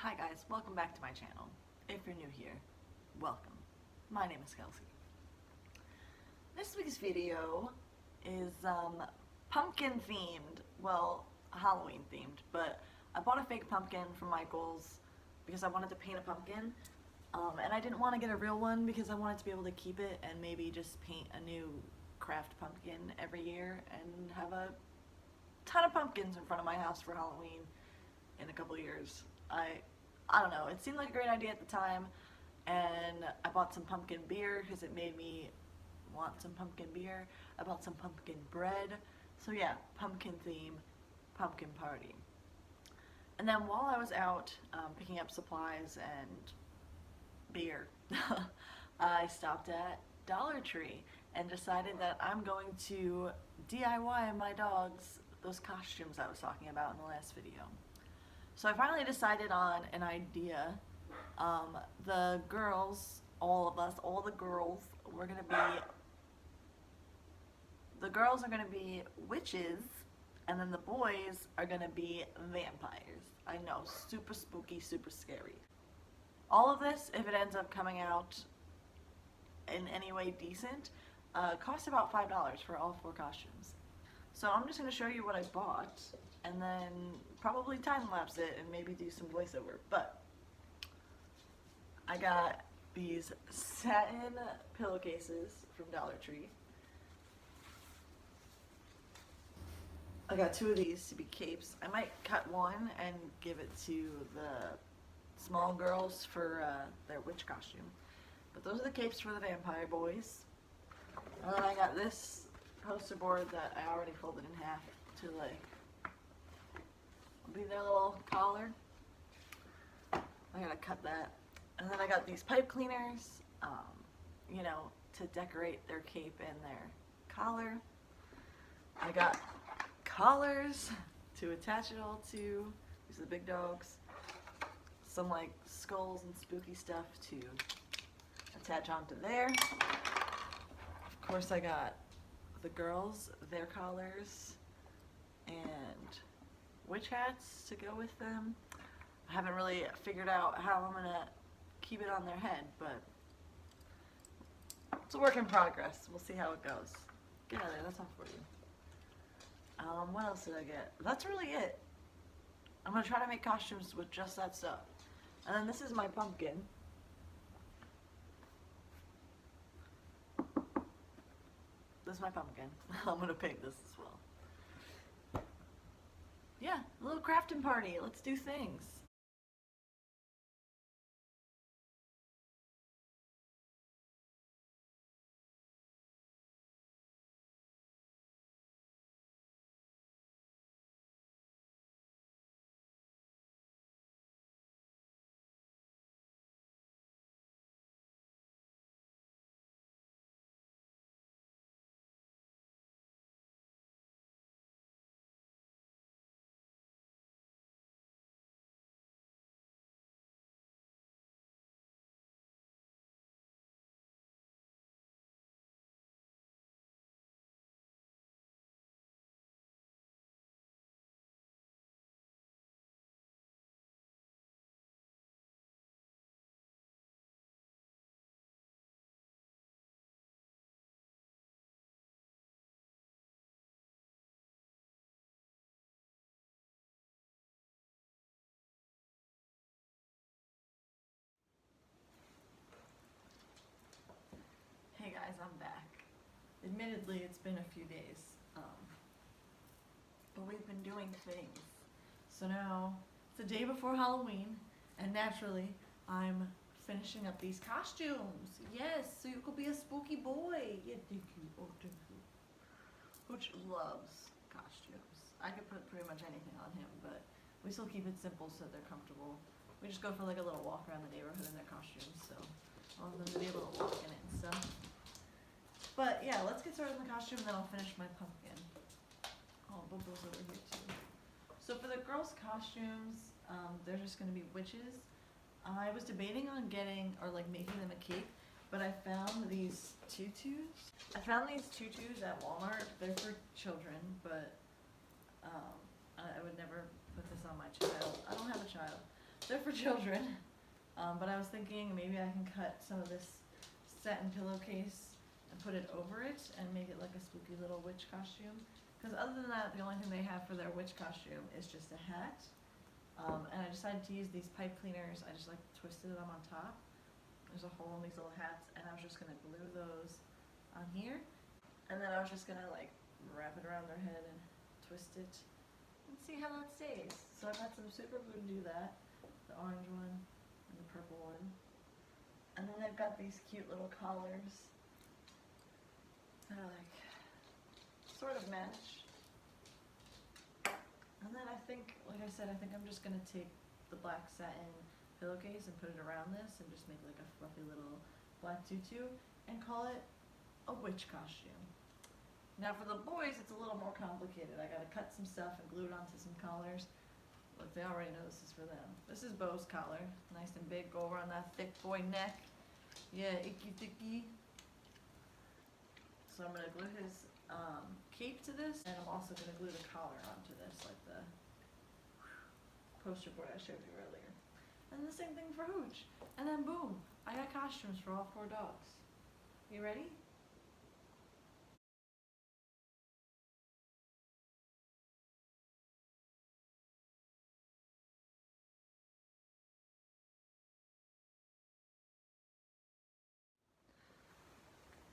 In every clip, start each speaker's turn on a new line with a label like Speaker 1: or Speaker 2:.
Speaker 1: Hi guys, welcome back to my channel. If you're new here, welcome. My name is Kelsey. This week's video is pumpkin themed, well, Halloween themed, but I bought a fake pumpkin from Michael's because I wanted to paint a pumpkin, and I didn't want to get a real one because I wanted to be able to keep it and maybe just paint a new craft pumpkin every year and have a ton of pumpkins in front of my house for Halloween in a couple years. I don't know, it seemed like a great idea at the time, and I bought some pumpkin beer because it made me want some pumpkin beer. I bought some pumpkin bread, so yeah, pumpkin theme, pumpkin party. And then while I was out picking up supplies and beer, I stopped at Dollar Tree and decided that I'm going to DIY my dogs those costumes I was talking about in the last video. So I finally decided on an idea. The girls, all of us, all the girls, the girls are gonna be witches, and then the boys are gonna be vampires. I know, super spooky, super scary. All of this, if it ends up coming out in any way decent, costs about $5 for all 4 costumes. So I'm just gonna show you what I bought, and then probably time-lapse it and maybe do some voiceover. But I got these satin pillowcases from Dollar Tree. I got 2 of these to be capes. I might cut one and give it to the small girls for their witch costume. But those are the capes for the vampire boys. And then I got this poster board that I already folded in half to like be their little collar. I gotta cut that. And then I got these pipe cleaners, you know, to decorate their cape and their collar. I got collars to attach it all to. These are the big dogs. Some like skulls and spooky stuff to attach onto there. Of course I got the girls, their collars, and witch hats to go with them. I haven't really figured out how I'm gonna keep it on their head, but it's a work in progress. We'll see how it goes. Get out of there, that's all for you. What else did I get? That's really it. I'm gonna try to make costumes with just that stuff. And then this is my pumpkin. This is my pumpkin. I'm gonna paint this as well. Yeah, a little crafting party. Let's do things. Hey guys, I'm back. Admittedly, it's been a few days, but we've been doing things. So now, it's the day before Halloween, and naturally, I'm finishing up these costumes. Yes, so you could be a spooky boy. Yeah, thank you. Oh, thank you. Which loves costumes. I could put pretty much anything on him, but we still keep it simple so they're comfortable. We just go for like a little walk around the neighborhood in their costumes, so I want them to be able to walk in it and stuff. But yeah, let's get started on the costume, then I'll finish my pumpkin. Oh, Bobo's over here too. So for the girls' costumes, they're just going to be witches. I was debating on getting, or like making them a cape, but I found these tutus. I found these tutus at Walmart. They're for children, but I would never put this on my child. I don't have a child. they're for children. But I was thinking maybe I can cut some of this satin pillowcase and put it over it and make it like a spooky little witch costume. Because other than that, the only thing they have for their witch costume is just a hat. And I decided to use these pipe cleaners. I just like twisted them on top. There's a hole in these little hats, and I was just gonna glue those on here. And then I was just gonna like wrap it around their head and twist it and see how that stays. So I've got some super glue to do that. The orange one and the purple one. And then I've got these cute little collars that are like sort of match. And then I think, like I said, I think I'm just gonna take the black satin pillowcase and put it around this and just make like a fluffy little black tutu and call it a witch costume. Now for the boys, it's a little more complicated. I gotta cut some stuff and glue it onto some collars. Look, they already know this is for them. This is Bo's collar, nice and big, go over on that thick boy neck. Yeah, icky thicky. So I'm gonna glue his cape to this, and I'm also gonna glue the collar onto this, like the poster board I showed you earlier. And the same thing for Hooch. And then boom, I got costumes for all 4 dogs. You ready?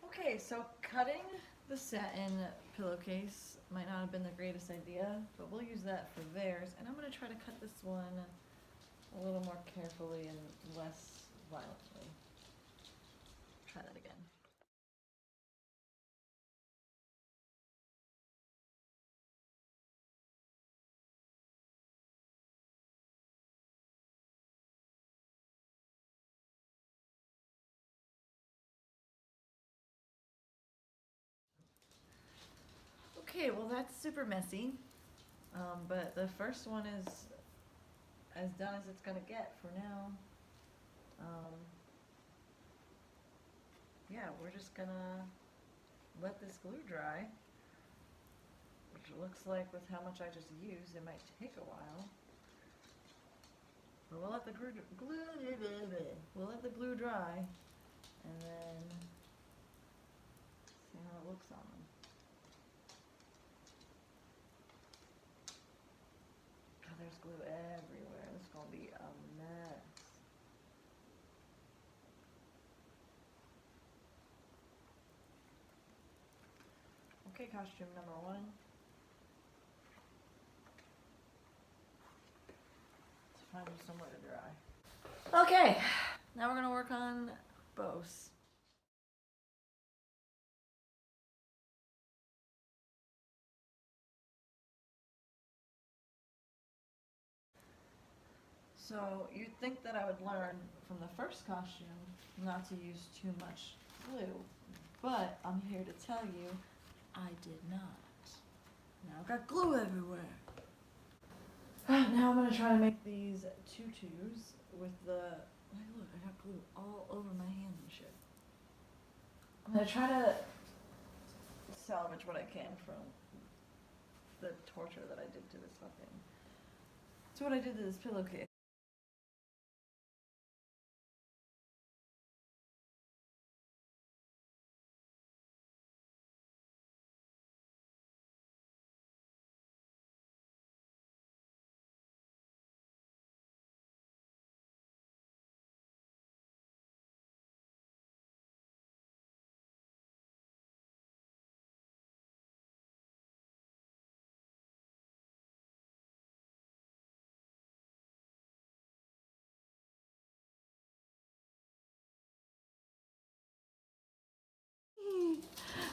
Speaker 1: Okay, so cutting the satin pillowcase might not have been the greatest idea, but we'll use that for theirs. And I'm going to try to cut this one a little more carefully and less violently. Try that again. Okay, well that's super messy, but the first one is as done as it's gonna get for now. Yeah, we're just gonna let this glue dry, which it looks like with how much I just used, it might take a while. But we'll let the glue dry, and then see how it looks on them. God, there's glue everywhere. This is gonna be a mess. Okay, costume number 1. Let's find you somewhere to dry. Okay, now we're gonna work on Bo's. So you'd think that I would learn from the first costume not to use too much glue, but I'm here to tell you I did not. Now I've got glue everywhere. Now I'm gonna try to make these tutus with the, like, look, I got glue all over my hands and shit. I'm gonna try to salvage what I can from the torture that I did to this fucking, that's what I did to this pillowcase.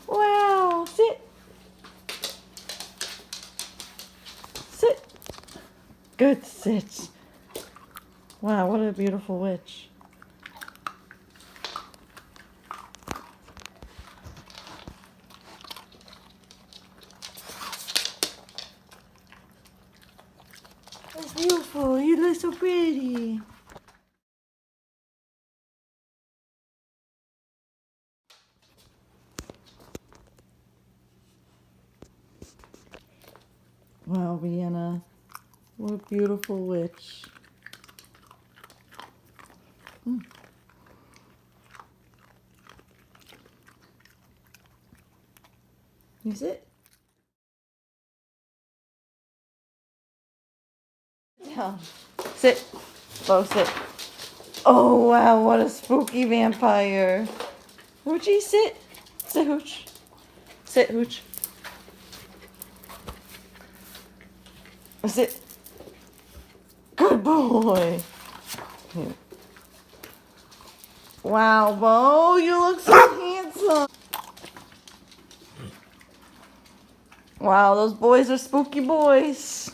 Speaker 1: Wow, sit. Sit. Good sit. Wow, what a beautiful witch. That's beautiful. You look so pretty. Wow, Vienna. What a beautiful witch. You sit. Yeah. Sit. Bo, sit. Oh, wow, what a spooky vampire. Hoochie, sit. Sit, Hooch. Sit, Hooch. Sit. Good boy. Here. Wow, Bo, you look so handsome. Wow, those boys are spooky boys.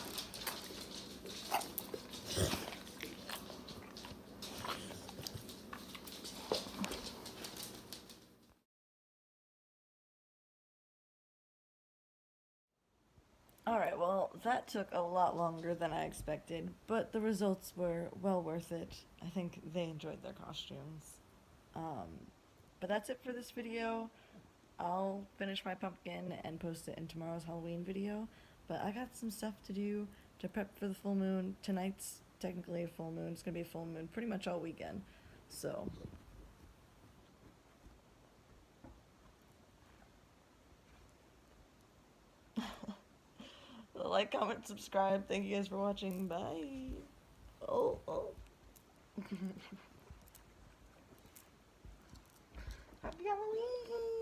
Speaker 1: Alright, well, that took a lot longer than I expected, but the results were well worth it. I think they enjoyed their costumes. Um, but that's it for this video. I'll finish my pumpkin and post it in tomorrow's Halloween video. But I got some stuff to do to prep for the full moon. Tonight's technically a full moon. It's gonna be a full moon pretty much all weekend. So, like, comment, subscribe. Thank you guys for watching. Bye. Oh, oh. Happy Halloween!